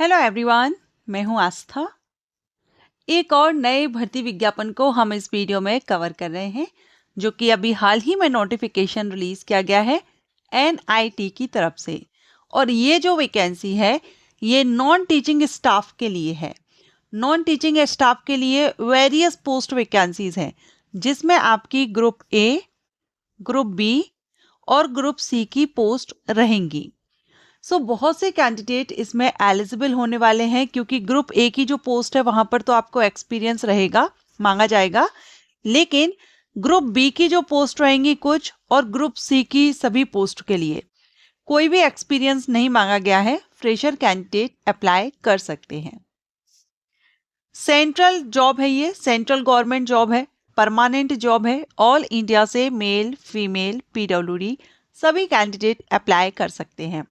Hello everyone, मैं हूं आस्था। एक और नए भर्ती विज्ञापन को हम इस वीडियो में कवर कर रहे हैं, जो कि अभी हाल ही में नोटिफिकेशन रिलीज किया गया है एनआईटी की तरफ से। और ये जो वैकेंसी है ये नॉन टीचिंग स्टाफ के लिए है। नॉन टीचिंग स्टाफ के लिए वेरियस पोस्ट वैकेंसीज हैं, जिसमें आपकी ग्रुप ए, ग्रुप बी और ग्रुप सी की पोस्ट रहेंगी। बहुत से कैंडिडेट इसमें एलिजिबल होने वाले हैं, क्योंकि ग्रुप ए की जो पोस्ट है वहां पर तो आपको एक्सपीरियंस रहेगा, मांगा जाएगा। लेकिन ग्रुप बी की जो पोस्ट रहेंगी कुछ, और ग्रुप सी की सभी पोस्ट के लिए कोई भी एक्सपीरियंस नहीं मांगा गया है। फ्रेशर कैंडिडेट अप्लाई कर सकते हैं। सेंट्रल जॉब है, ये सेंट्रल गवर्नमेंट जॉब है, परमानेंट जॉब है। ऑल इंडिया से मेल, फीमेल, पीडब्ल्यूडी सभी कैंडिडेट अप्लाई कर सकते हैं।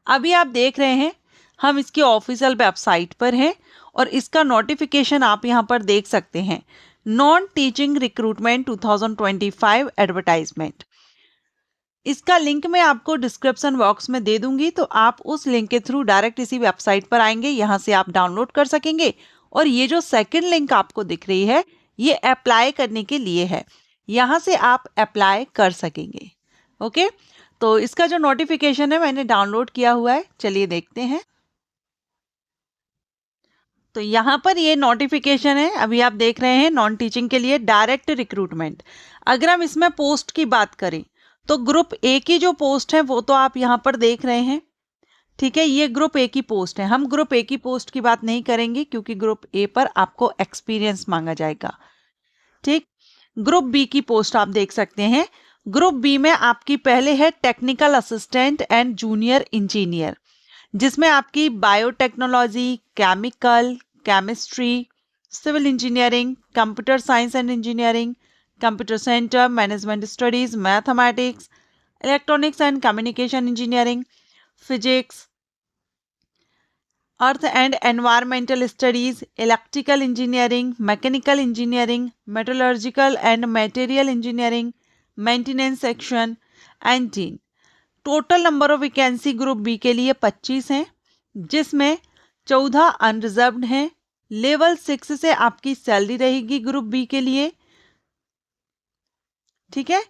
अभी आप देख रहे हैं हम इसकी ऑफिशियल वेबसाइट पर हैं और इसका नोटिफिकेशन आप यहां पर देख सकते हैं। Non teaching recruitment 2025 advertisement. इसका लिंक मैं आपको डिस्क्रिप्शन बॉक्स में दे दूंगी, तो आप उस लिंक के थ्रू डायरेक्ट इसी वेबसाइट पर आएंगे, यहां से आप डाउनलोड कर सकेंगे। और ये जो सेकंड लिंक आपको दिख रही है ये अप्लाई करने के लिए है, यहां से आप अप्लाई कर सकेंगे। ओके, तो इसका जो नोटिफिकेशन है मैंने डाउनलोड किया हुआ है, चलिए देखते हैं। तो यहाँ पर ये नोटिफिकेशन है, अभी आप देख रहे हैं नॉन टीचिंग के लिए डायरेक्ट रिक्रूटमेंट। अगर हम इसमें पोस्ट की बात करें तो ग्रुप ए की जो पोस्ट है वो तो आप यहाँ पर देख रहे हैं, ठीक है। ये ग्रुप ए की पोस्ट है, हम ग्रुप ए की पोस्ट की बात नहीं करेंगे क्योंकि ग्रुप ए पर आपको एक्सपीरियंस मांगा जाएगा, ठीक। ग्रुप बी की पोस्ट आप देख सकते हैं। ग्रुप बी में आपकी पहले है technical assistant and junior engineer, जिसमें आपकी biotechnology, chemical, chemistry, civil engineering, computer science and engineering, computer centre, management studies, mathematics, electronics and communication engineering, physics, earth and environmental studies, electrical engineering, mechanical engineering, metallurgical and material engineering, maintenance section and teen. Total number of vacancy group B के लिए 25 हैं, जिसमें 14 unreserved हैं। Level 6 से आपकी salary रहेगी group B के लिए, ठीक है।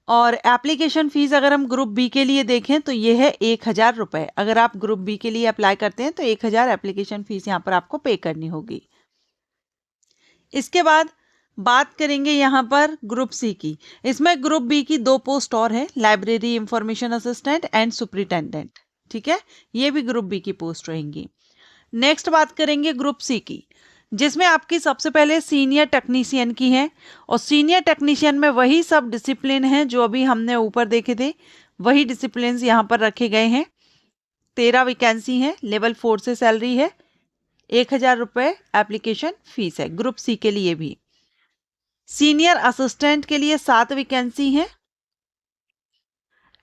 और एप्लीकेशन फीस अगर हम ग्रुप बी के लिए देखें तो ये है 1000 रुपए। अगर आप ग्रुप बी के लिए अप्लाई करते हैं तो 1000 एप्लीकेशन फीस यहाँ पर आपको पे करनी होगी। इसके बाद बात करेंगे यहाँ पर ग्रुप सी की। इसमें ग्रुप बी की 2 पोस्ट और है, library information assistant and superintendent, ठीक है। ये भी ग्रुप बी की पोस्ट रहेंगी। नेक्स्ट बात करेंगे ग्रुप सी की, जिसमें आपकी सबसे पहले सीनियर टेक्नीशियन की है। और सीनियर टेक्नीशियन में वही सब डिसिप्लिन है जो अभी हमने ऊपर देखे थे, वही डिसिप्लिन यहाँ पर रखे गए हैं। 13 वैकेंसी है, लेवल 4 से सैलरी है, 1000 रुपए एप्लीकेशन फीस है ग्रुप सी के लिए भी। सीनियर असिस्टेंट के लिए 7 वैकेंसी है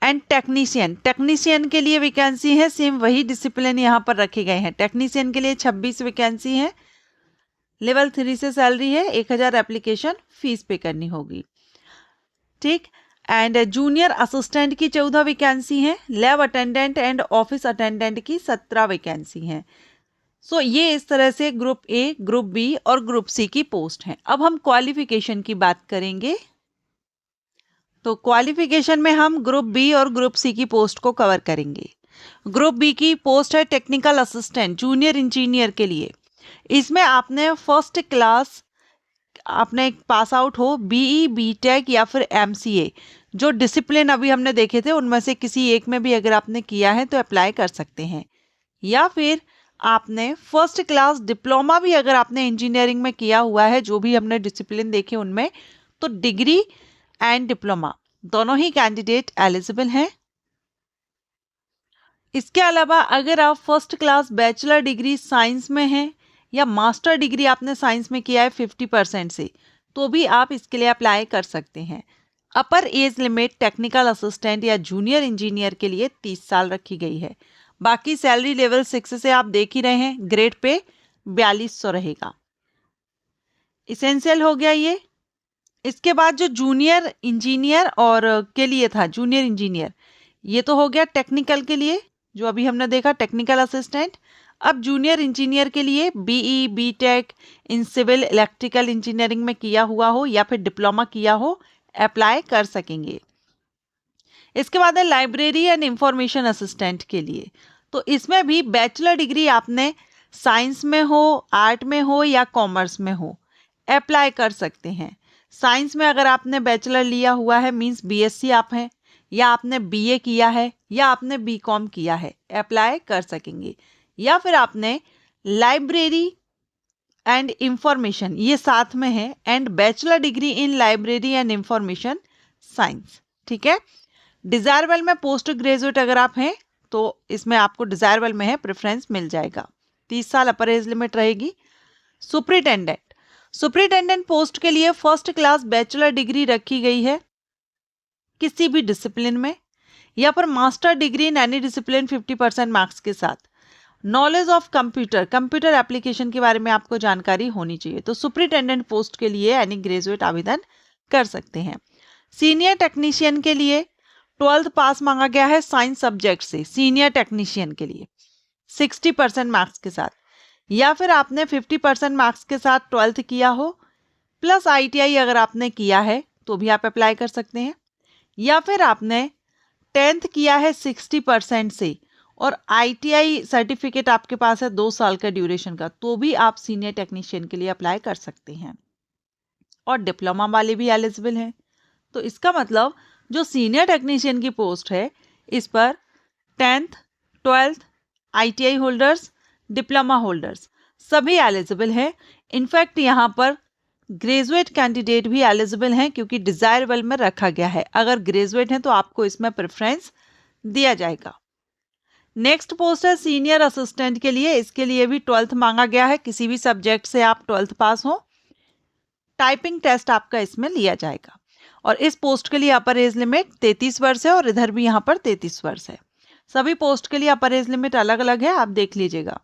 एंड टेक्नीशियन के लिए वैकेंसी है, सेम वही डिसिप्लिन यहाँ पर रखे गए हैं। टेक्नीशियन के लिए 26 वैकेंसी है, लेवल 3 से सैलरी है, 1000 एप्लीकेशन फीस पे करनी होगी, ठीक। एंड जूनियर असिस्टेंट की 14 वैकेंसी है, lab attendant and office attendant की 17 वैकेंसी हैं। ये इस तरह से ग्रुप ए, ग्रुप बी और ग्रुप सी की पोस्ट हैं। अब हम क्वालिफिकेशन की बात करेंगे। तो क्वालिफिकेशन में हम ग्रुप बी और ग्रुप सी की पोस्ट को कवर करेंगे। ग्रुप बी की पोस्ट है टेक्निकल असिस्टेंट जूनियर इंजीनियर के लिए। इसमें आपने फर्स्ट क्लास आपने पास आउट हो, बीई, बीटेक या फिर एमसीए, जो डिसिप्लिन अभी हमने देखे थे उनमें से किसी एक में भी अगर आपने किया है तो अप्लाई कर सकते हैं। या फिर आपने फर्स्ट क्लास डिप्लोमा भी अगर आपने इंजीनियरिंग में किया हुआ है, जो भी हमने डिसिप्लिन देखे उनमें, तो डिग्री एंड डिप्लोमा दोनों ही कैंडिडेट एलिजिबल हैं। इसके अलावा अगर आप first class bachelor degree science में हैं या मास्टर डिग्री आपने साइंस में किया है 50% से, तो भी आप इसके लिए अप्लाई कर सकते हैं। अपर एज लिमिट टेक्निकल असिस्टेंट या जूनियर इंजीनियर के लिए 30 साल रखी गई है। बाकी सैलरी लेवल 6 से आप देख ही रहे हैं, ग्रेड पे 4200 रहेगा। इसेंशियल हो गया ये। इसके बाद जो जूनियर इंजीनियर और के लिए था, जूनियर इंजीनियर, ये तो हो गया टेक्निकल के लिए, जो अभी हमने देखा टेक्निकल असिस्टेंट। अब जूनियर इंजीनियर के लिए BE, BTech in civil electrical engineering में किया हुआ हो या फिर डिप्लोमा किया हो, अप्लाई कर सकेंगे। इसके बाद है लाइब्रेरी एंड इंफॉर्मेशन असिस्टेंट के लिए। तो इसमें भी बैचलर डिग्री आपने साइंस में हो, आर्ट में हो या कॉमर्स में हो, अप्लाई कर सकते हैं। साइंस में अगर आपने बैचलर लिया हुआ है मींस बीएससी आप हैं, या आपने बीए किया है, या आपने बीकॉम किया है, अप्लाई कर सकेंगे। या फिर आपने लाइब्रेरी एंड इंफॉर्मेशन, ये साथ में है, and bachelor degree in library and information science, ठीक है। डिजायरेबल में पोस्ट ग्रेजुएट अगर आप हैं तो इसमें आपको डिजायरेबल में है प्रेफरेंस मिल जाएगा। 30 साल अपर एज लिमिट रहेगी। सुपरिटेंडेंट पोस्ट के लिए फर्स्ट क्लास बैचलर डिग्री रखी गई है किसी भी डिसिप्लिन में, या फिर master degree in any discipline 50% marks के साथ। नॉलेज ऑफ कंप्यूटर एप्लीकेशन के बारे में आपको जानकारी होनी चाहिए। तो सुपरिटेंडेंट पोस्ट के लिए एनी ग्रेजुएट आवेदन कर सकते हैं। सीनियर टेक्नीशियन के लिए 12th पास मांगा गया है साइंस सब्जेक्ट से, सीनियर टेक्नीशियन के लिए 60% मार्क्स के साथ, या फिर आपने 50% मार्क्स के साथ 12th किया हो, प्लस ITI अगर आपने किया है तो भी आप अप्लाई कर सकते हैं, या फिर आपने 10th किया है 60% से और ITI सर्टिफिकेट आपके पास है 2 साल का ड्यूरेशन का, तो भी आप सीनियर टेक्नीशियन के लिए अप्लाई कर सकते हैं। और डिप्लोमा वाले भी एलिजिबल हैं। तो इसका मतलब जो सीनियर टेक्नीशियन की पोस्ट है इस पर 10th, 12th, ITI holders, diploma holders सभी एलिजिबल हैं। इनफैक्ट यहाँ पर ग्रेजुएट कैंडिडेट भी एलिजिबल हैं क्योंकि डिजायरेबल में रखा गया है। अगर ग्रेजुएट हैं तो आपको इसमें प्रेफरेंस दिया जाएगा। नेक्स्ट पोस्ट है सीनियर असिस्टेंट के लिए। इसके लिए भी 12th मांगा गया है, किसी भी सब्जेक्ट से आप 12th पास हो। टाइपिंग टेस्ट आपका इसमें लिया जाएगा। और इस पोस्ट के लिए अपर एज लिमिट 33 वर्ष है और इधर भी यहाँ पर 33 वर्ष है। सभी पोस्ट के लिए अपर एज लिमिट अलग अलग है, आप देख लीजिएगा।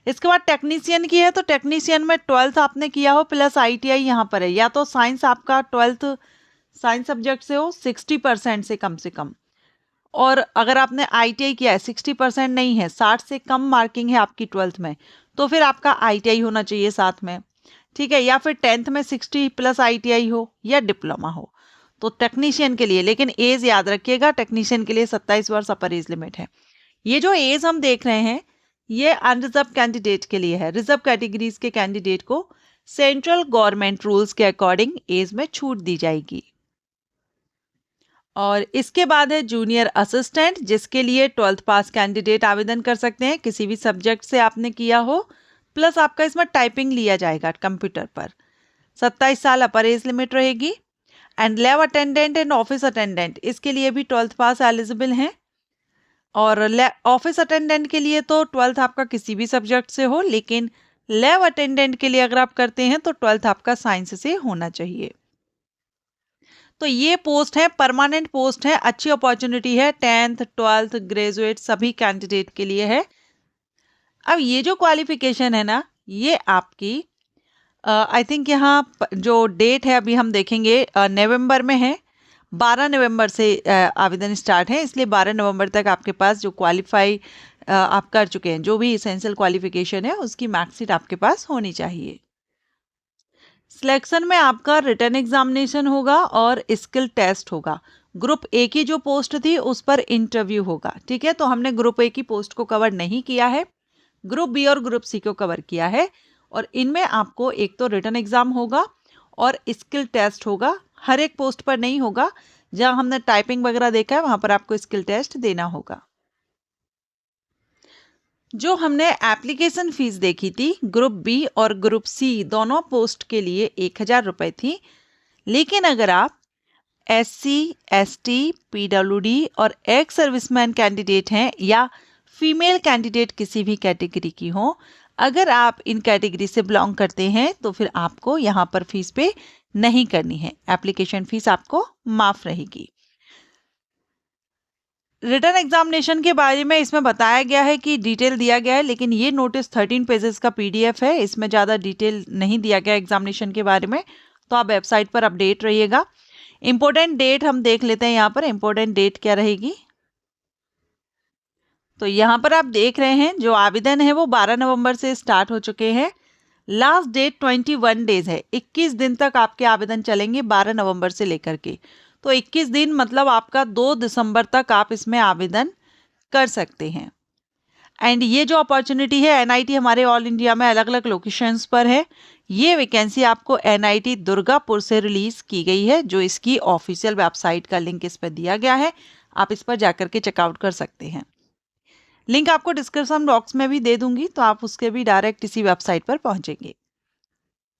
इसके बाद टेक्नीशियन की है, तो टेक्नीशियन में 12th आपने किया हो प्लस ITI यहाँ पर है, या तो साइंस आपका 12th साइंस सब्जेक्ट से हो 60% से कम, और अगर आपने ITI किया है 60% नहीं है, 60 से कम मार्किंग है आपकी 12th में, तो फिर आपका ITI होना चाहिए साथ में, ठीक है। या फिर 10th में 60 प्लस ITI हो या डिप्लोमा हो। तो टेक्नीशियन के लिए, लेकिन एज याद रखिएगा, टेक्नीशियन के लिए 27 वर्ष अपर एज लिमिट है। ये जो एज हम देख रहे हैं ये अनरिजर्व कैंडिडेट के लिए है। रिजर्व कैटेगरीज के कैंडिडेट को सेंट्रल गवर्नमेंट रूल्स के अकॉर्डिंग एज में छूट दी जाएगी। और इसके बाद है जूनियर असिस्टेंट, जिसके लिए 12th पास कैंडिडेट आवेदन कर सकते हैं, किसी भी सब्जेक्ट से आपने किया हो, प्लस आपका इसमें टाइपिंग लिया जाएगा कंप्यूटर पर। 27 साल अपर एज लिमिट रहेगी। And lab attendant and office attendant, इसके लिए भी 12th पास एलिजिबल हैं। और ऑफिस अटेंडेंट के लिए तो 12th आपका किसी भी सब्जेक्ट से हो, लेकिन लैब अटेंडेंट के लिए अगर आप करते हैं तो 12th आपका साइंस से होना चाहिए। तो ये पोस्ट है, परमानेंट पोस्ट है, अच्छी अपॉर्चुनिटी है। 10th, 12th, ग्रेजुएट सभी कैंडिडेट के लिए है। अब ये जो क्वालिफिकेशन है ना, ये आपकी आई थिंक यहाँ जो डेट है अभी हम देखेंगे नवंबर में है। 12 नवंबर से आवेदन स्टार्ट है, इसलिए 12 नवंबर तक आपके पास जो क्वालिफाई आप कर चुके हैं, जो भी इसेंशियल क्वालिफिकेशन है उसकी मार्कशीट आपके पास होनी चाहिए। सिलेक्शन में आपका रिटन एग्जामिनेशन होगा और स्किल टेस्ट होगा। ग्रुप ए की जो पोस्ट थी उस पर इंटरव्यू होगा, ठीक है। तो हमने ग्रुप ए की पोस्ट को कवर नहीं किया है, ग्रुप बी और ग्रुप सी को कवर किया है। और इनमें आपको एक तो रिटन एग्जाम होगा और स्किल टेस्ट होगा। हर एक पोस्ट पर नहीं होगा, जहां हमने टाइपिंग वगैरह देखा है वहां पर आपको स्किल टेस्ट देना होगा। जो हमने एप्लीकेशन फीस देखी थी ग्रुप बी और ग्रुप सी दोनों पोस्ट के लिए 1000 रुपये थी। लेकिन अगर आप SC, ST, PWD और एक्स सर्विसमैन कैंडिडेट हैं या फीमेल कैंडिडेट किसी भी कैटेगरी की हो, अगर आप इन कैटेगरी से बिलोंग करते हैं तो फिर आपको यहाँ पर फीस पे नहीं करनी है, एप्लीकेशन फीस आपको माफ रहेगी। रिटन एग्जामिनेशन के बारे में इसमें बताया गया है कि डिटेल दिया गया है, लेकिन ये नोटिस 13 पेजेस का PDF है, इसमें ज़्यादा डिटेल नहीं दिया गया एग्जामिनेशन के बारे में, तो आप वेबसाइट पर अपडेट रहिएगा। इंपॉर्टेंट डेट हम देख लेते हैं। यहाँ पर इंपॉर्टेंट डेट क्या रहेगी, तो यहाँ पर आप देख रहे हैं जो आवेदन है वो 12 नवंबर से स्टार्ट हो चुके हैं। लास्ट डेट 21 डेज है, 21 दिन तक आपके आवेदन चलेंगे 12 नवंबर से लेकर के। तो 21 दिन मतलब आपका 2 दिसंबर तक आप इसमें आवेदन कर सकते हैं। एंड ये जो अपॉर्चुनिटी है एनआईटी हमारे ऑल इंडिया में अलग अलग लोकेशंस पर है। ये वैकेंसी आपको एनआईटी दुर्गापुर से रिलीज की गई है, जो इसकी ऑफिशियल वेबसाइट का लिंक इस पर दिया गया है। आप इस पर जाकर के चेकआउट कर सकते हैं। लिंक आपको डिस्क्रिप्शन बॉक्स में भी दे दूंगी, तो आप उसके भी डायरेक्ट इसी वेबसाइट पर पहुंचेंगे।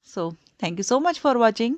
So thank you so much for watching.